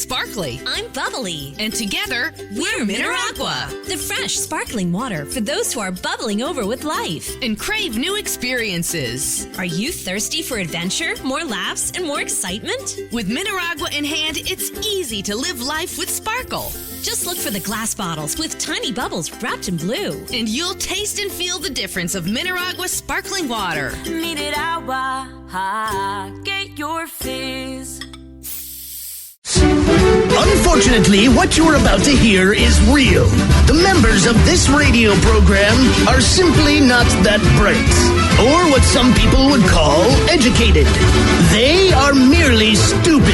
sparkly. I'm bubbly. And together, we're Mineragua. The fresh, sparkling water for those who are bubbling over with life. And crave new experiences. Are you thirsty for adventure, more laughs, and more excitement? With Mineragua in hand, it's easy to live life with sparkle. Just look for the glass bottles with tiny bubbles wrapped in blue. And you'll taste and feel the difference of Mineragua sparkling water. Mineragua, get your fizz. Unfortunately, what you're about to hear is real. The members of this radio program are simply not that bright, or what some people would call educated. They are merely stupid.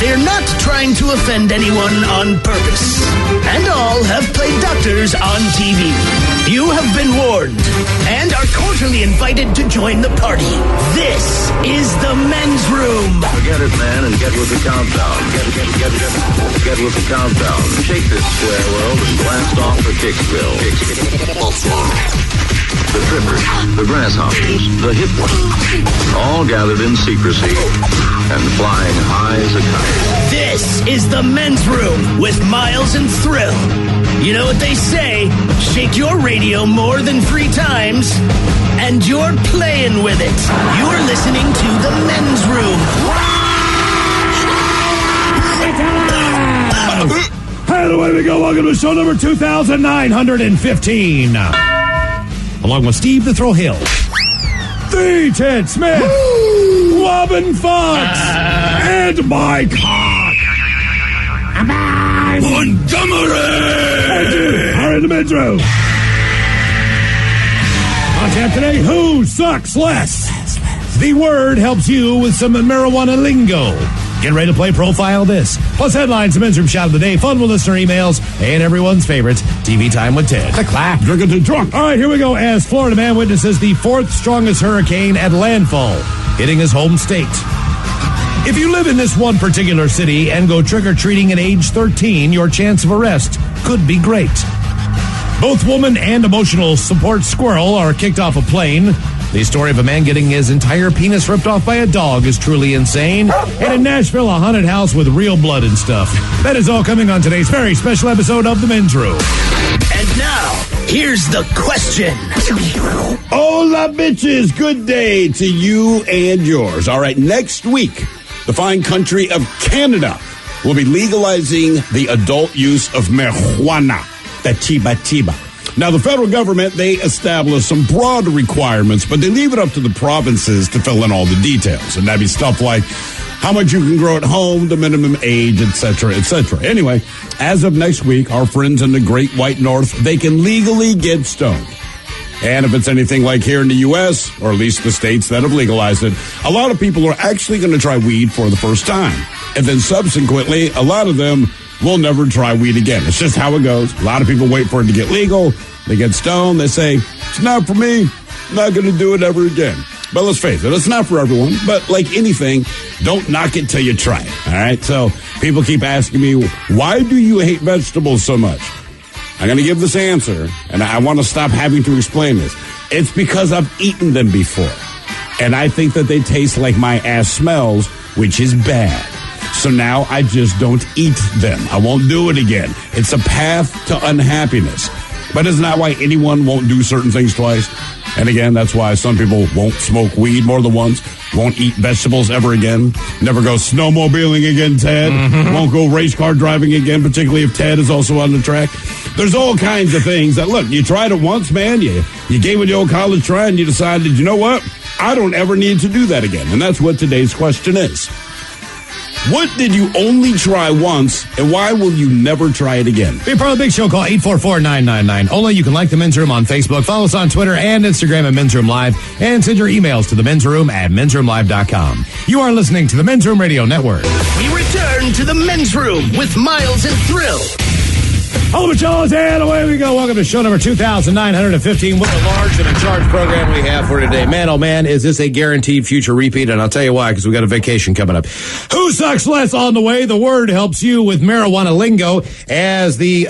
They're not trying to offend anyone on purpose. And all have played doctors on TV. You have been warned and are cordially invited to join the party. This is the men's room. Forget it, man, and get with the countdown. Get with the countdown. Shake this square world and blast off for Kicksville. The trippers, the grasshoppers, the hip ones, all gathered in secrecy and flying high as a kite. This is the men's room with Miles and Thrill. You know what they say, shake your radio more than 3 times, and you're playing with it. You're listening to the men's room. Hey, away we go. Welcome to show number 2,915. Along with Steve the Thrill Hill, the Ted Smith, Robin Fox, and Mike Montgomery. And you are in the men's room. On tap today, who sucks less? The word helps you with some marijuana lingo. Get ready to play Profile This. Plus headlines, the men's room shot of the day, fun with listener emails, and everyone's favorites, TV Time with Ted. Click, laugh, drinking to drunk. All right, here we go. As Florida man witnesses the 4th strongest hurricane at landfall, hitting his home state. If you live in this one particular city and go trick-or-treating at age 13, your chance of arrest could be great. Both woman and emotional support squirrel are kicked off a plane. The story of a man getting his entire penis ripped off by a dog is truly insane. And in Nashville, a haunted house with real blood and stuff. That is all coming on today's very special episode of The Men's Room. And now, here's the question. Hola, bitches. Good day to you and yours. All right, next week, the fine country of Canada will be legalizing the adult use of marijuana, the chiba. Now, the federal government, they establish some broad requirements, but they leave it up to the provinces to fill in all the details. And that'd be stuff like how much you can grow at home, the minimum age, etc., etc. Anyway, as of next week, our friends in the Great White North, they can legally get stoned. And if it's anything like here in the U.S., or at least the states that have legalized it, a lot of people are actually going to try weed for the first time. And then subsequently, a lot of them will never try weed again. It's just how it goes. A lot of people wait for it to get legal. They get stoned. They say, it's not for me. I'm not going to do it ever again. But let's face it, it's not for everyone. But like anything, don't knock it till you try it. All right? So people keep asking me, why do you hate vegetables so much? I'm going to give this answer, and I want to stop having to explain this. It's because I've eaten them before. And I think that they taste like my ass smells, which is bad. So now I just don't eat them. I won't do it again. It's a path to unhappiness. But isn't that why anyone won't do certain things twice? And again, that's why some people won't smoke weed more than once, won't eat vegetables ever again, never go snowmobiling again, Ted, won't go race car driving again, particularly if Ted is also on the track. There's all kinds of things that, look, you tried it once, man, you gave it the old college try, and you decided, you know what, I don't ever need to do that again. And that's what today's question is. What did you only try once, and why will you never try it again? Be part of the big show. Call 844-999. Only you can like The Men's Room on Facebook. Follow us on Twitter and Instagram at Men's Room Live. And send your emails to themensroom@mensroomlive.com. You are listening to the Men's Room Radio Network. We return to the Men's Room with Miles and Thrill. Hello, Michelas, and away we go. Welcome to show number 2,915. What a large and in charge program we have for today. Man, oh man, is this a guaranteed future repeat? And I'll tell you why, because we got a vacation coming up. Who sucks less on the way? The word helps you with marijuana lingo as the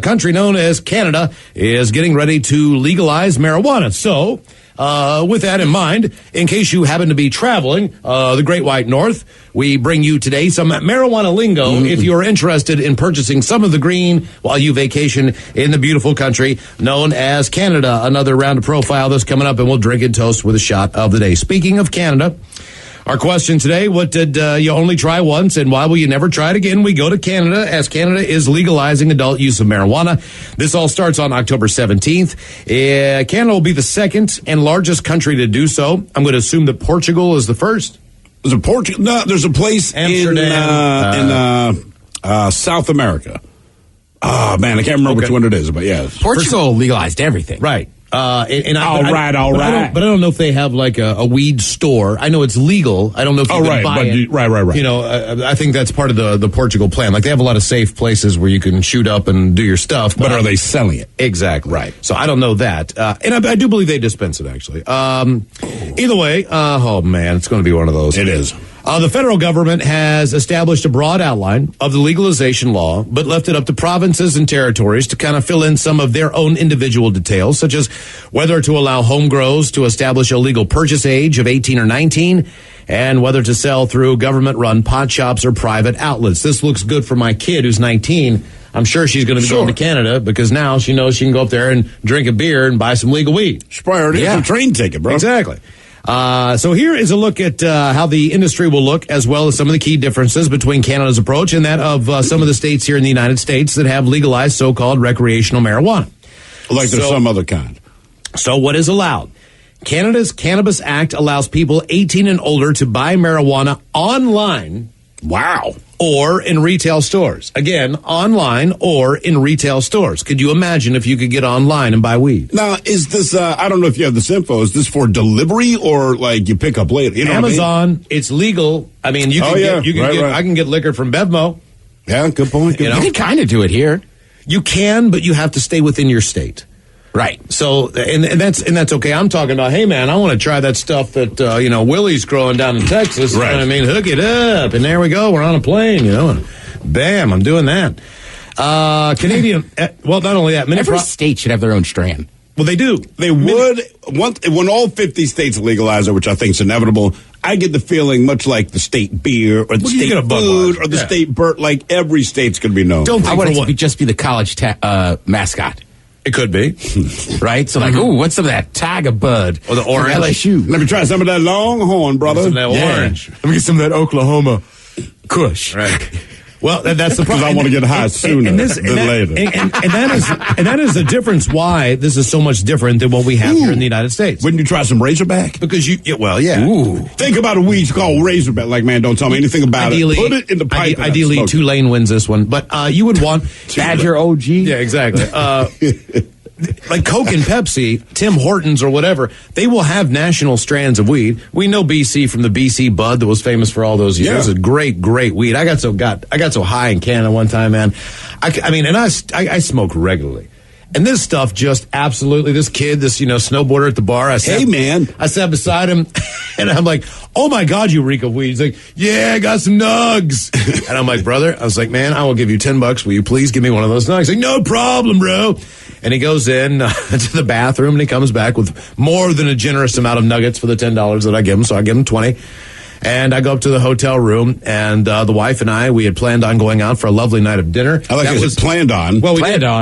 country known as Canada is getting ready to legalize marijuana. So with that in mind, in case you happen to be traveling the Great White North, we bring you today some marijuana lingo if you're interested in purchasing some of the green while you vacation in the beautiful country known as Canada. Another round of profile that's coming up, and we'll drink and toast with a shot of the day. Speaking of Canada, our question today, what did you only try once and why will you never try it again? We go to Canada as Canada is legalizing adult use of marijuana. This all starts on October 17th. Canada will be the second and largest country to do so. I'm going to assume that Portugal is the first. There's a Portugal. No, there's a place Amsterdam, in South America. Oh, man, I can't remember which one it is, but yeah. Portugal legalized everything. Right. All But right. I don't know if they have like a weed store. I know it's legal. I don't know if you can buy it. Right. You know, I think that's part of the Portugal plan. Like they have a lot of safe places where you can shoot up and do your stuff. But are they selling it? Exactly. Right. So I don't know that. And I do believe they dispense it, actually. Either way, oh, man, it's going to be one of those. It is. The federal government has established a broad outline of the legalization law, but left it up to provinces and territories to kind of fill in some of their own individual details, such as whether to allow home grows to establish a legal purchase age of 18 or 19, and whether to sell through government-run pot shops or private outlets. This looks good for my kid who's 19. I'm sure she's going to be going to Canada because now she knows she can go up there and drink a beer and buy some legal weed. She probably already has a train ticket, bro. Exactly. So here is a look at how the industry will look, as well as some of the key differences between Canada's approach and that of some of the states here in the United States that have legalized so-called recreational marijuana. Like there's some other kind. So what is allowed? Canada's Cannabis Act allows people 18 and older to buy marijuana online. Wow. Or in retail stores. Again, online or in retail stores. Could you imagine if you could get online and buy weed? Now, is this, I don't know if you have this info, is this for delivery or like you pick up later? You know Amazon, it's legal. I mean, you can I can get liquor from Bevmo. Yeah, good point. You can kind of do it here. You can, but you have to stay within your state. Right. So, and that's okay. I'm talking about, hey, man, I want to try that stuff that, Willie's growing down in Texas. Right. You know what I mean? Hook it up. And there we go. We're on a plane, and bam, I'm doing that. Canadian, well, not only that. Every state should have their own strand. Well, they do. They would. When all 50 states legalize it, which I think is inevitable, I get the feeling, much like the state beer or the state food or the state bird, like every state's going to be known. I want it to just be the college mascot. It could be. Right? So like, ooh, what's some of that Tiger Bud? Or the orange. LSU. Let me try some of that Longhorn, brother. Some of that orange. Let me get some of that Oklahoma Kush. Right. Well, that's the problem. Because I want to get high sooner than later. And that is the difference why this is so much different than what we have here in the United States. Wouldn't you try some Razorback? Because yeah. Ooh. Think about a weed called Razorback. Like, man, don't tell me anything about it. Put it in the pipe. Ideally, Tulane wins this one. But you would want... Badger OG? Yeah, exactly. Like Coke and Pepsi, Tim Hortons or whatever, they will have national strands of weed. We know BC from the BC Bud that was famous for all those years. It's a great weed. I got so high in Canada one time, man. I smoke regularly. And this stuff just absolutely, this kid, this, snowboarder at the bar. I sat beside him and I'm like, oh my God, you reek of weed. He's like, yeah, I got some nugs. And I'm like, brother, I was like, man, I will give you $10. Will you please give me one of those nugs? He's like, no problem, bro. And he goes in to the bathroom and he comes back with more than a generous amount of nuggets for the $10 that I give him. So I give him 20. And I go up to the hotel room, and the wife and I, we had planned on going out for a lovely night of dinner. I like it planned on. Well, we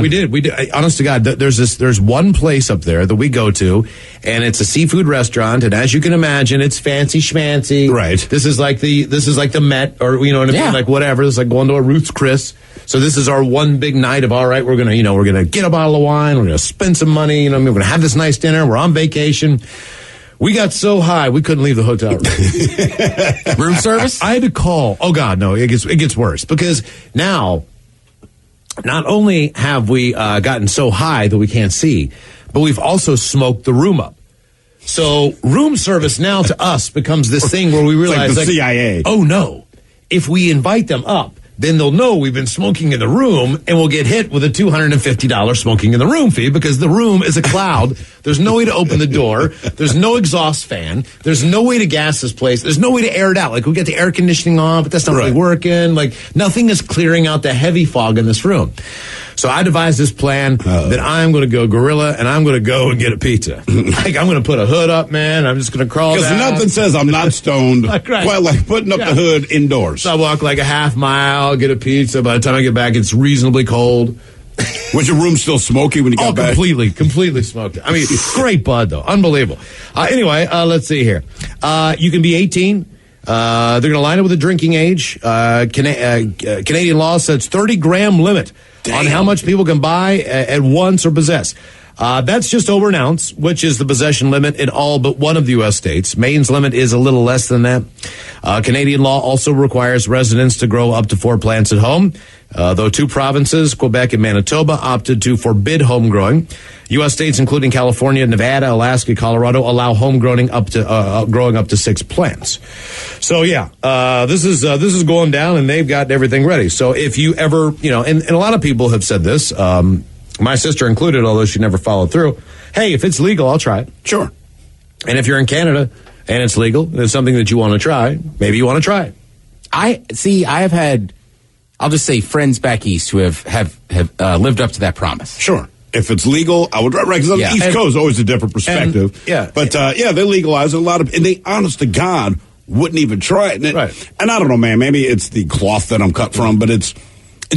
did. Honest to God, there's one place up there that we go to, and it's a seafood restaurant, and as you can imagine, it's fancy schmancy. Right. This is like the Met, or you know what I mean, like whatever. It's like going to a Ruth's Chris. So this is our one big night of, all right, we're gonna get a bottle of wine, we're gonna spend some money, we're gonna have this nice dinner, we're on vacation. We got so high we couldn't leave the hotel room. Room service? I had to call. Oh God, no! It gets worse because now, not only have we gotten so high that we can't see, but we've also smoked the room up. So room service now to us becomes this thing where we realize, like the CIA. Oh no! If we invite them up, then they'll know we've been smoking in the room, and we'll get hit with a $250 smoking in the room fee because the room is a cloud. There's no way to open the door. There's no exhaust fan. There's no way to gas this place. There's no way to air it out. Like, we get the air conditioning on, but that's not really working. Like, nothing is clearing out the heavy fog in this room. So I devised this plan that I'm going to go guerrilla and I'm going to go and get a pizza. Like, I'm going to put a hood up, man. I'm just going to crawl down. Because nothing says I'm not stoned Right. quite like putting up the hood indoors. So I walk like a half mile, get a pizza. By the time I get back, it's reasonably cold. Was your room still smoky when you got back? Completely smoked. I mean, great bud, though. Unbelievable. Anyway, let's see here. You can be 18. They're going to line it with a drinking age. Canadian law sets 30-gram limit on how much people can buy at once or possess. That's just over an ounce, which is the possession limit in all but one of the U.S. states. Maine's limit is a little less than that. Canadian law also requires residents to grow up to 4 plants at home, though 2 provinces, Quebec and Manitoba, opted to forbid home growing. U.S. states, including California, Nevada, Alaska, Colorado, allow home growing up to 6 plants. So yeah, this is going down, and they've got everything ready. So if you ever, and a lot of people have said this. My sister included, although she never followed through. Hey, if it's legal, I'll try it. Sure. And if you're in Canada and it's legal, and it's something that you want to try, maybe you want to try it. I have had, I'll just say, friends back east who have lived up to that promise. Sure. If it's legal, I would, right, because on the East Coast, always a different perspective. But they legalize a lot of, and they, honest to God, wouldn't even try it. And I don't know, man, maybe it's the cloth that I'm cut from, but it's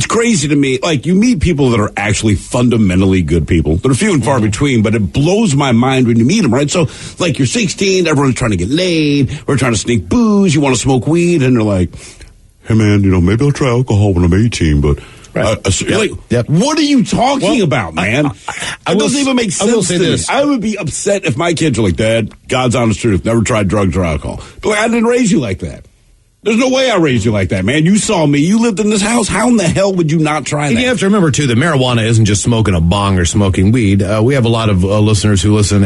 crazy to me. Like, you meet people that are actually fundamentally good people. They're few and far between, but it blows my mind when you meet them, right? So, like, you're 16, everyone's trying to get laid, we're trying to sneak booze, you want to smoke weed, and they're like, hey, man, maybe I'll try alcohol when I'm 18, but... what are you talking about, man? It doesn't even make sense to me. I would be upset if my kids were like, Dad, God's honest truth, never tried drugs or alcohol. But like, I didn't raise you like that. There's no way I raised you like that, man. You saw me. You lived in this house. How in the hell would you not try that? You have to remember, too, that marijuana isn't just smoking a bong or smoking weed. We have a lot of listeners who listen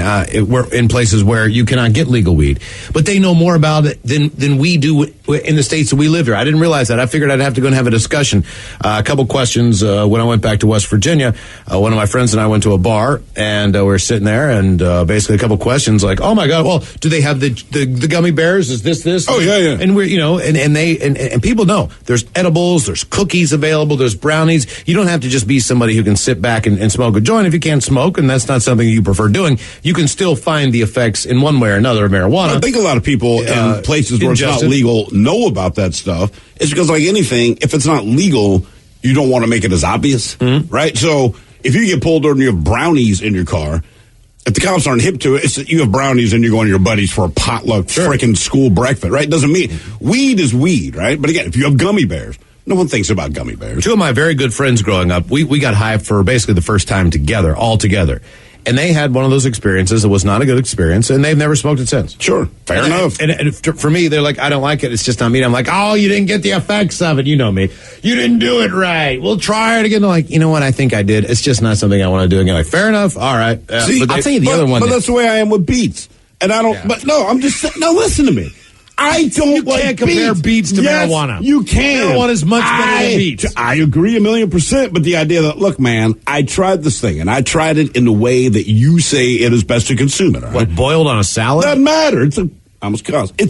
we're in places where you cannot get legal weed. But they know more about it than we do in the states that we live here. I didn't realize that. I figured I'd have to go and have a discussion. A couple questions when I went back to West Virginia. One of my friends and I went to a bar, and we were sitting there, and basically a couple questions like, oh, my God, well, do they have the gummy bears? Is this? Oh, yeah. And we're, and people know there's edibles, there's cookies available, there's brownies. You don't have to just be somebody who can sit back and smoke a joint if you can't smoke, and that's not something you prefer doing. You can still find the effects in one way or another of marijuana. I think a lot of people in places where it's not legal know about that stuff. It's because, like anything, if it's not legal, you don't want to make it as obvious, right? So if you get pulled over and you have brownies in your car, if the cops aren't hip to it, it's that you have brownies and you're going to your buddies for a potluck freaking school breakfast, right? Doesn't mean weed is weed, right? But again, if you have gummy bears, no one thinks about gummy bears. 2 of my very good friends growing up, we got high for basically the first time all together. And they had one of those experiences that was not a good experience, and they've never smoked it since. Sure, fair enough. And for me, they're like, I don't like it. It's just not me. And I'm like, oh, you didn't get the effects of it. You know me. You didn't do it right. We'll try it again. They're like, you know what? I think I did. It's just not something I want to do again. Like, fair enough. All right. See, but I'll tell you the other one. But that's the way I am with beats. And I don't, but no, I'm just saying, no, listen to me. I don't you can't compare beats to marijuana. You can. Marijuana is much better than beats. I agree 1,000,000%, but the idea that, look, man, I tried this thing, and I tried it in the way that you say it is best to consume it. Right? What, boiled on a salad? Doesn't matter. It's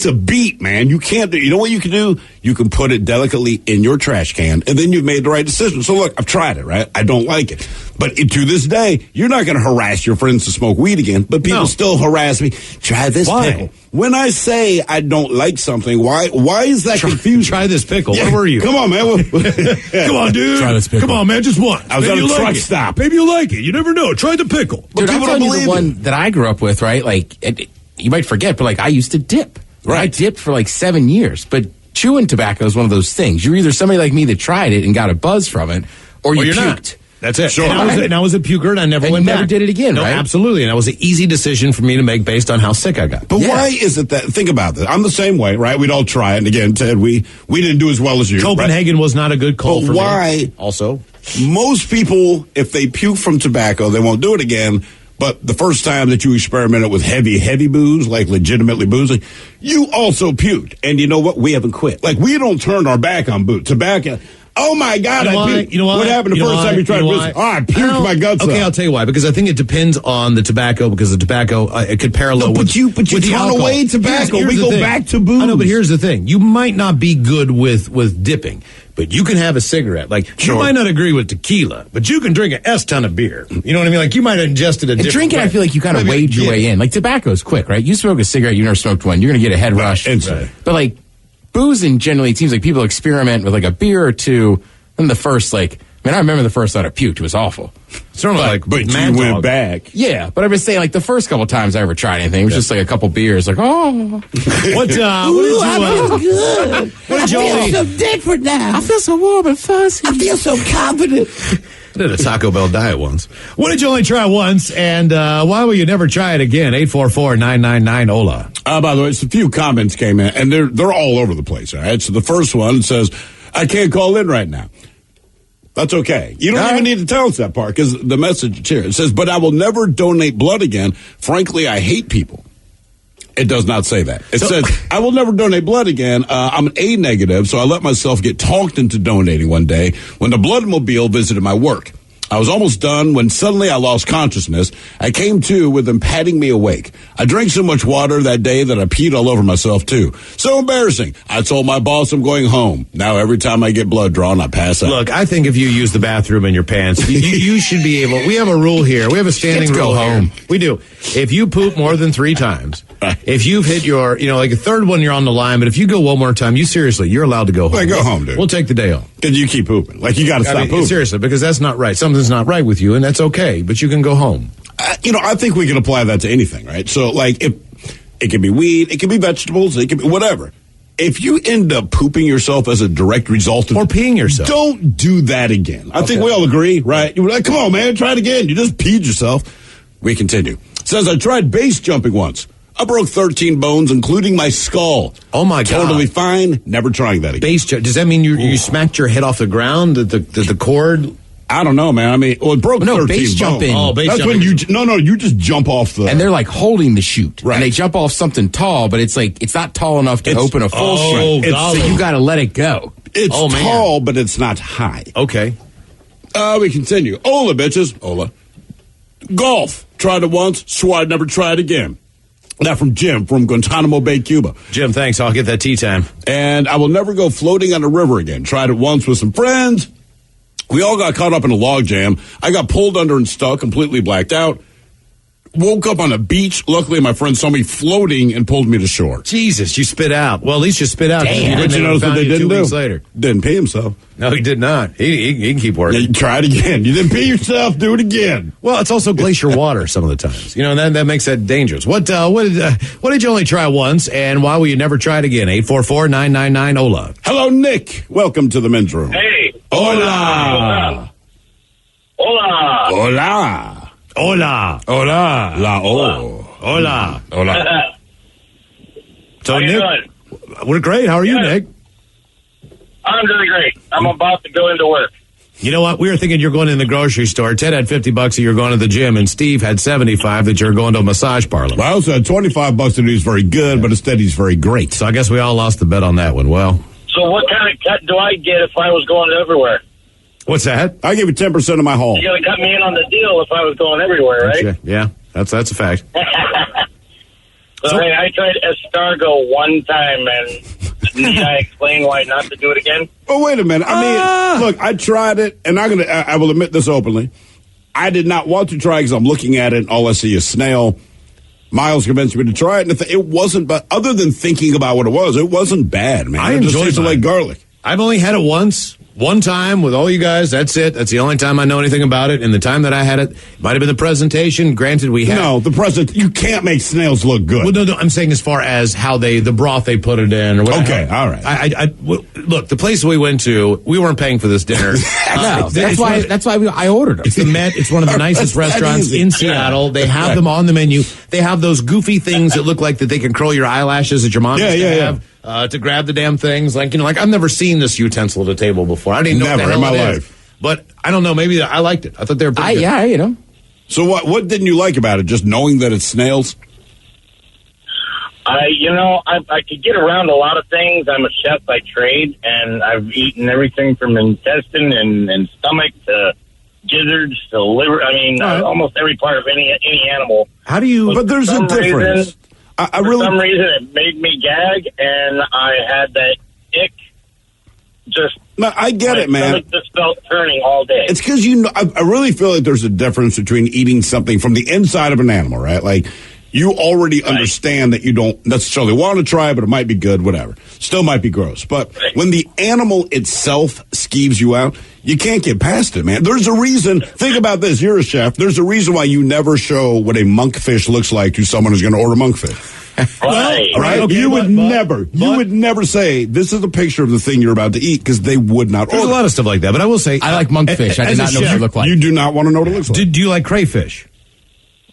a beat, man. You can't do, you know what you can do? You can put it delicately in your trash can, and then you've made the right decision. So look, I've tried it, right? I don't like it. But to this day, you're not going to harass your friends to smoke weed again, but people still harass me. Try this pickle. When I say I don't like something, why is that confusing? Try this pickle. Where were you? Come on, man. Come on, dude. Try this pickle. Come on, man. Just one. I was at a truck stop. Maybe you like it. You never know. Try the pickle. Dude, I'm telling you the one that I grew up with, right? Like, you might forget, but like I used to dip. Right. I dipped for like 7 years, but chewing tobacco is one of those things. You're either somebody like me that tried it and got a buzz from it, or you puked. Not. That's it. Sure. And I was a puker, and I never went back. Never did it again, no, right? Absolutely. And that was an easy decision for me to make based on how sick I got. But why is it that, think about this, I'm the same way, right? We'd all try it. And again, Ted, we didn't do as well as you. Copenhagen was not a good call for me. But why? Also, most people, if they puke from tobacco, they won't do it again. But the first time that you experimented with heavy booze, like legitimately boozing, you also puked. And you know what? We haven't quit. Like, we don't turn our back on tobacco. Oh, my God, I puked. You know what? What happened the first time you tried booze? Oh, I puked my guts out. Okay, I'll tell you why. Because I think it depends on the tobacco, because the tobacco, it could parallel with you turn away tobacco. We go back to booze. I know, but here's the thing. You might not be good with dipping. but you can have a cigarette. Like, you might not agree with tequila, but you can drink an S-ton of beer. You know what I mean? Like, you might have ingested a different drinking, way. I feel like you kind of wade your way in. Like, tobacco's quick, right? You smoke a cigarette, you never smoked one, you're going to get a head rush. Right. But, like, boozing, generally, it seems like people experiment with, like, a beer or two, and the first, like, I remember the first time I puked. It was awful. But you went back. Yeah, but I'm just saying, like, the first couple times I ever tried anything, it was just like a couple beers, like, oh. What did you... good. What did you I feel so different now. I feel so warm and fuzzy. I feel so confident. I did a Taco Bell diet once. What did you only try once, and why will you never try it again? 844-999-OLA. By the way, it's a few comments came in, and they're all over the place, all right? So the first one says, I can't call in right now. That's okay. You don't even need to tell us that part because the message is here. It says, but I will never donate blood again. Frankly, I hate people. It does not say that. It says, I will never donate blood again. I'm an A negative, so I let myself get talked into donating one day when the bloodmobile visited my work. I was almost done when suddenly I lost consciousness. I came to with them patting me awake. I drank so much water that day that I peed all over myself, too. So embarrassing. I told my boss I'm going home. Now every time I get blood drawn, I pass out. Look, I think if you use the bathroom in your pants, you should be able... We have a rule here. We have a standing rule here. We do. If you poop more than 3 times, if you've hit your, like a third one, you're on the line, but if you go one more time, you're allowed to go home. Go home, dude. We'll take the day off. Because you keep pooping. Like, you got to stop pooping. Seriously, because that's not right. Something's not right with you, and that's okay, but you can go home. I think we can apply that to anything, right? So, like, if it can be weed, it can be vegetables, it can be whatever. If you end up pooping yourself as a direct result of... Or peeing yourself. Don't do that again. I think we all agree, right? You're like, come on, man, try it again. You just peed yourself. We continue. It says, I tried base jumping once. I broke 13 bones, including my skull. Oh, my God. Totally fine. Never trying that again. Base jump. Does that mean you smacked your head off the ground? The cord... I don't know, man. I mean, it broke 13 base jumping. bones. Oh, base That's jumping. when you just jump off the... And they're like holding the chute. Right. And they jump off something tall, but it's like, it's not tall enough to open a full chute. So you got to let it go. It's tall, but it's not high. Okay. We continue. Ola, bitches. Ola. Golf. Tried it once, swore I'd never try it again. That from Jim from Guantanamo Bay, Cuba. Jim, thanks. I'll get that tea time. And I will never go floating on a river again. Tried it once with some friends. We all got caught up in a log jam. I got pulled under and stuck, completely blacked out. Woke up on a beach. Luckily, my friend saw me floating and pulled me to shore. Jesus, you spit out. Well, at least you spit out. Damn. But you notice what they didn't 2 do? weeks later. Didn't pee himself. No, he did not. He can keep working. Yeah, you try it again. You didn't pee yourself. Do it again. Well, it's also glacier water some of the times. That makes that dangerous. What did you only try once, and why will you never try it again? 844-999-OLA. Hello, Nick. Welcome to the men's room. Hey. Hola. Hola. Hola. Hola. Hola. La o. Hola. Hola. So, How you Nick, doing? we're great. How are you, Nick? I'm doing great. I'm about to go into work. You know what? We were thinking you're going in the grocery store. Ted had $50 that you're going to the gym, and Steve had $75 that you're going to a massage parlor. Well, I also had $25 that he's very good, but instead he's very great. So I guess we all lost the bet on that one. Well, So what kind of cut do I get if I was going everywhere? what's that? I give you 10% of my haul. You're going to cut me in on the deal if I was going everywhere, right? Yeah, that's a fact. So, hey, I tried escargot one time, and need I explain why not to do it again? Oh, wait a minute. I mean, look, I tried it, and I will admit this openly. I did not want to try because I'm looking at it, and all I see is snail. Miles convinced me to try it, and it wasn't, but other than thinking about what it wasn't bad, man. I it just enjoyed tasted mine. like garlic. I've only had it once. One time with all you guys, that's it. That's the only time I know anything about it. And the time that I had it, might have been the presentation. Granted, we had... No, the present, you can't make snails look good. Well, no, I'm saying as far as how the broth they put it in or whatever. Okay, all right. Look, the place we went to, we weren't paying for this dinner. No, that's why I ordered them. It's the Met. It's one of the nicest restaurants in Seattle. They have them on the menu. They have those goofy things that look like that they can curl your eyelashes that your mom used to have. To grab the damn things, like I've never seen this utensil at a table before. I didn't know Never what the in hell my it is. life. But I don't know. Maybe I liked it. I thought they were pretty good. Yeah, So what didn't you like about it? Just knowing that it's snails? I could get around a lot of things. I'm a chef by trade, and I've eaten everything from intestine and stomach to gizzards to liver. I mean, almost every part of any animal. How do you? But there's a difference. For some reason, it made me gag, and I had that ick just. No, I get it, man. My stomach just felt turning all day. It's because I really feel like there's a difference between eating something from the inside of an animal, right? Like, you already understand that you don't necessarily want to try, but it might be good, whatever. Still might be gross. But when the animal itself skeeves you out, you can't get past it, man. There's a reason. Think about this. You're a chef. There's a reason why you never show what a monkfish looks like to someone who's going to order monkfish. Right. Okay, you would never say, this is a picture of the thing you're about to eat, because they would not There's order. a lot of stuff like that, but I will say, I like monkfish. I did not know what it looked like. You do not want to know what it looks like. Do you like crayfish?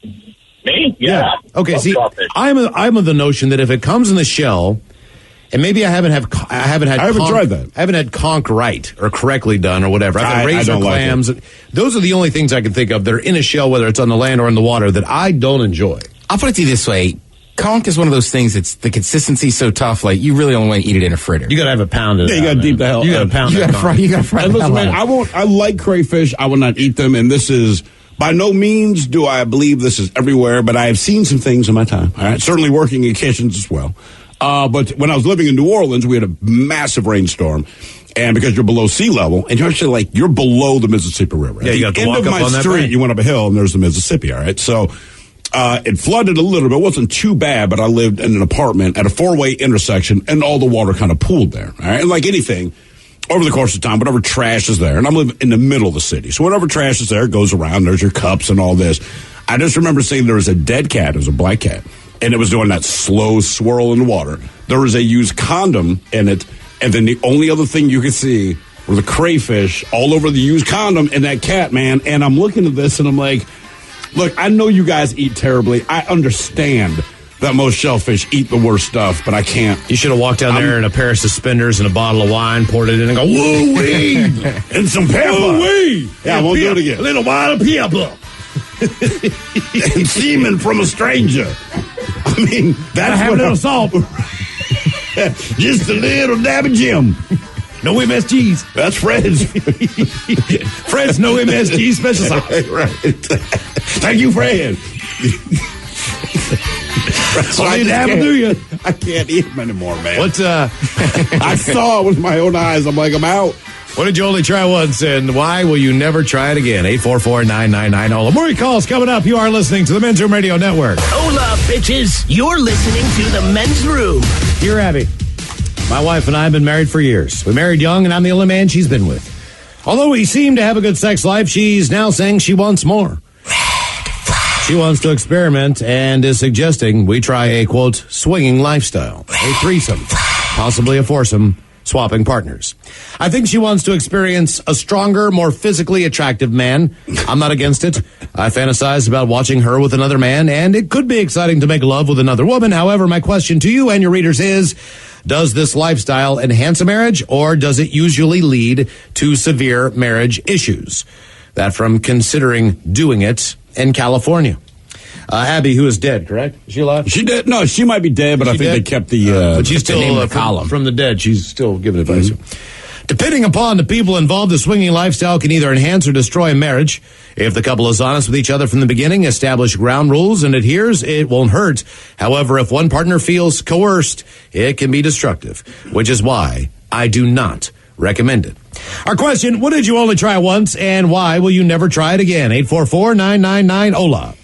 Me? Yeah. Okay. Love See, crawfish. I'm of the notion that if it comes in the shell, and maybe I haven't tried that. I haven't had conch right or correctly done or whatever. I've had razor don't like clams. Those are the only things I can think of that are in a shell, whether it's on the land or in the water, that I don't enjoy. I'll put it to you this way. Conch is one of those things that's the consistency's so tough, like you really only want to eat it in a fritter. You got to have a pound of it. Yeah, you got to deep the hell. You got to pound. You got to fry. You got to fry. And the listen, hell man, out of it. I like crayfish. I will not eat them. And this is, by no means do I believe this is everywhere, but I have seen some things in my time. All right. Certainly working in kitchens as well. But when I was living in New Orleans, we had a massive rainstorm. And because you're below sea level, and you're actually you're below the Mississippi River. Yeah, you got to walk up on that end of my street, bank. you went up a hill, and there's the Mississippi, all right? So it flooded a little bit. It wasn't too bad, but I lived in an apartment at a four-way intersection, and all the water kind of pooled there, all right? And like anything, over the course of time, whatever trash is there, and I'm living in the middle of the city, so whatever trash is there, it goes around. There's your cups and all this. I just remember seeing there was a dead cat. It was a black cat, and it was doing that slow swirl in the water. There was a used condom in it, and then the only other thing you could see were the crayfish all over the used condom and that cat, man. And I'm looking at this, and I'm like, look, I know you guys eat terribly. I understand that most shellfish eat the worst stuff, but I can't. You should have walked down there in a pair of suspenders and a bottle of wine, poured it in, and go, woo-wee, and some pepper. Woo-wee. Yeah, I won't do it again. A little while of pepper. And semen from a stranger. I mean, that's have a little salt. Just a little dab of Jim. No MSGs. That's Fred's. Fred's no MSG special sauce. Right. Thank you, Fred. So I can't eat them anymore, man. What? I saw it with my own eyes. I'm like, I'm out. What did you only try once, and why will you never try it again? 844-999-OLA. More calls coming up. You are listening to the Men's Room Radio Network. Hola, bitches. You're listening to the Men's Room. Dear Abby, my wife and I have been married for years. We married young, and I'm the only man she's been with. Although we seem to have a good sex life, she's now saying she wants more. She wants to experiment and is suggesting we try a, quote, swinging lifestyle, a threesome, possibly a foursome, swapping partners. I think she wants to experience a stronger, more physically attractive man. I'm not against it. I fantasize about watching her with another man, and it could be exciting to make love with another woman. However, my question to you and your readers is, does this lifestyle enhance a marriage, or does it usually lead to severe marriage issues? That from considering doing it in California. Abby, who is dead, correct? Is she alive? She dead? No, she might be dead, but I think they kept the. But she's still from the dead. She's still giving advice. Mm-hmm. Depending upon the people involved, the swinging lifestyle can either enhance or destroy a marriage. If the couple is honest with each other from the beginning, establish ground rules, and adheres, it won't hurt. However, if one partner feels coerced, it can be destructive, which is why I do not recommend it. Our question, what did you only try once, and why will you never try it again? 844-999-OLA.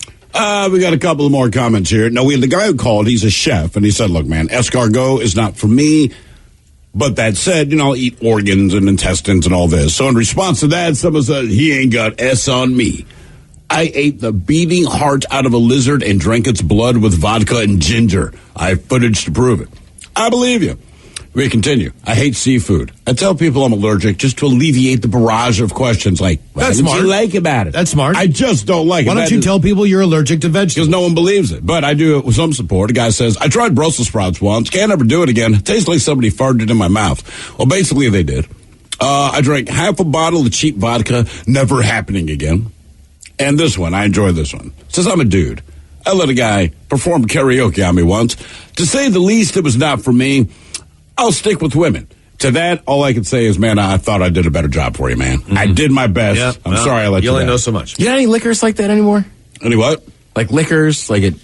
We got a couple of more comments here. No, the guy who called, he's a chef, and he said, look, man, escargot is not for me. But that said, I'll eat organs and intestines and all this. So in response to that, someone said, he ain't got S on me. I ate the beating heart out of a lizard and drank its blood with vodka and ginger. I have footage to prove it. I believe you. We continue. I hate seafood. I tell people I'm allergic just to alleviate the barrage of questions like, what do you like about it? That's smart. I just don't like it. Why don't you tell people you're allergic to vegetables? Because no one believes it. But I do it with some support. A guy says, I tried Brussels sprouts once. Can't ever do it again. It tastes like somebody farted in my mouth. Well, basically they did. I drank half a bottle of cheap vodka. Never happening again. And this one, I enjoy this one. It says, I'm a dude. I let a guy perform karaoke on me once. To say the least, it was not for me. I'll stick with women. To that, all I can say is, man, I thought I did a better job for you, man. Mm-hmm. I did my best. Yeah, I'm sorry I let you only down. know so much. You got any liquors like that anymore? Any what? Like liquors, like it.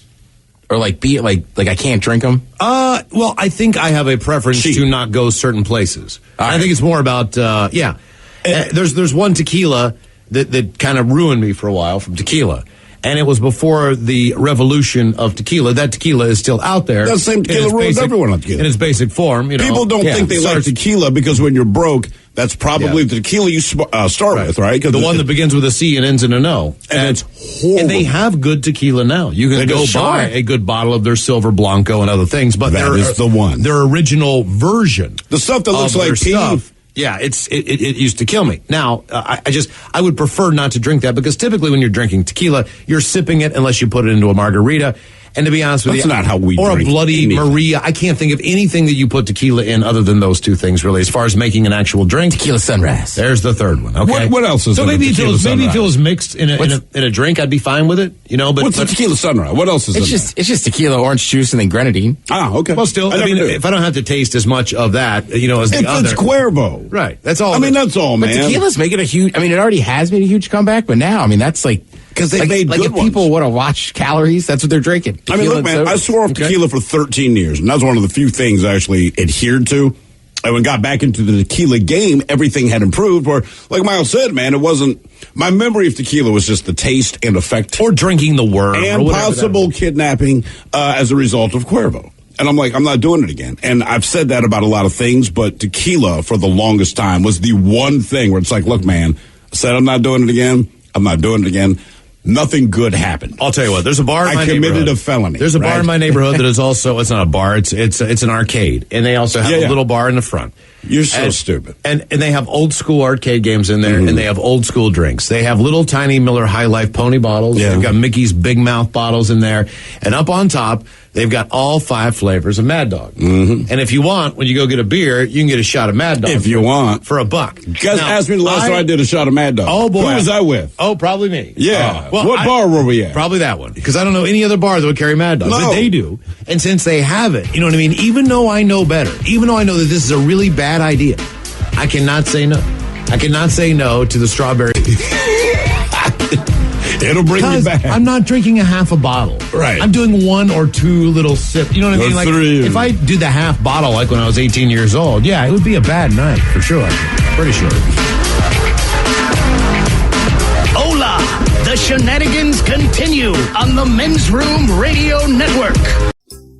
Or like I can't drink them? Well, I think I have a preference to not go certain places. I think it's more about there's one tequila that kind of ruined me for a while from tequila. And it was before the revolution of tequila. That tequila is still out there. That same tequila ruins everyone on tequila. In its basic form. People don't think they like tequila because when you're broke, that's probably the tequila you start with, right? The one that begins with a C and ends in a no. And it's horrible. And they have good tequila now. You can go buy a good bottle of their Silver Blanco and other things. But that is the one. Their original version. The stuff that looks like pee. Yeah, it used to kill me. Now, I would prefer not to drink that because typically when you're drinking tequila, you're sipping it unless you put it into a margarita. And to be honest with you, that's not how we or drink a Bloody anything. Maria. I can't think of anything that you put tequila in other than those two things, really, as far as making an actual drink. Tequila Sunrise. There's the third one. Okay. What else is so in maybe the tequila maybe if it Sunrise? was mixed in a drink, I'd be fine with it. But what's the tequila Sunrise? What else is it's just tequila, orange juice, and then grenadine. Ah, okay. Well, still, I mean, if I don't have to taste as much of that, as the other. It's Cuervo. Right. That's all. I mean, that's all, man. But tequila's making a huge. I mean, it already has made a huge comeback, but now, I mean, that's like. Because they made good if people want to watch calories, that's what they're drinking. I mean, look, man, I swore off tequila for 13 years, and that's one of the few things I actually adhered to. And when I got back into the tequila game, everything had improved. Where, like Miles said, man, it wasn't. My memory of tequila was just the taste and effect. Or drinking the worm. And possible kidnapping as a result of Cuervo. And I'm like, I'm not doing it again. And I've said that about a lot of things, but tequila for the longest time was the one thing where it's like, look, man, I said I'm not doing it again. I'm not doing it again. Nothing good happened. I'll tell you what. There's a bar in my neighborhood. I committed a felony. There's a bar in my neighborhood that is also. It's not a bar. It's an arcade, and they also have a little bar in the front. You're so stupid. And they have old school arcade games in there, and they have old school drinks. They have little tiny Miller High Life Pony bottles. Yeah. They've got Mickey's Big Mouth bottles in there, and up on top they've got all 5 flavors of Mad Dog. Mm-hmm. And if you want, when you go get a beer, you can get a shot of Mad Dog. If you want, for $1. You guys asked me the last time I did a shot of Mad Dog. Oh boy, who was I with? Oh, probably me. Yeah. What bar were we at? Probably that one, because I don't know any other bar that would carry Mad Dog, but they do. And since they have it, you know what I mean. Even though I know better, even though I know that this is a really bad idea, I cannot say no. I cannot say no to the strawberry. It'll bring you back. I'm not drinking a half a bottle. Right. I'm doing 1 or 2 little sips. You know what I mean? Like, if I did the half bottle like when I was 18 years old, yeah, it would be a bad night for sure. Pretty sure. Hola! The shenanigans continue on the Men's Room Radio Network.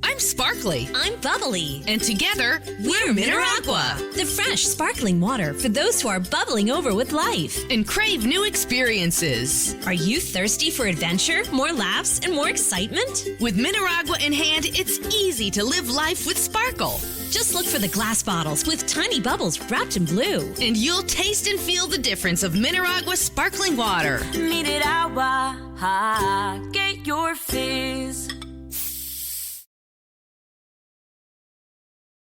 I'm Sparkly. I'm bubbly. And together, we're Mineragua. The fresh, sparkling water for those who are bubbling over with life and crave new experiences. Are you thirsty for adventure, more laughs, and more excitement? With Mineragua in hand, it's easy to live life with sparkle. Just look for the glass bottles with tiny bubbles wrapped in blue. And you'll taste and feel the difference of Mineragua sparkling water. Get your fizz.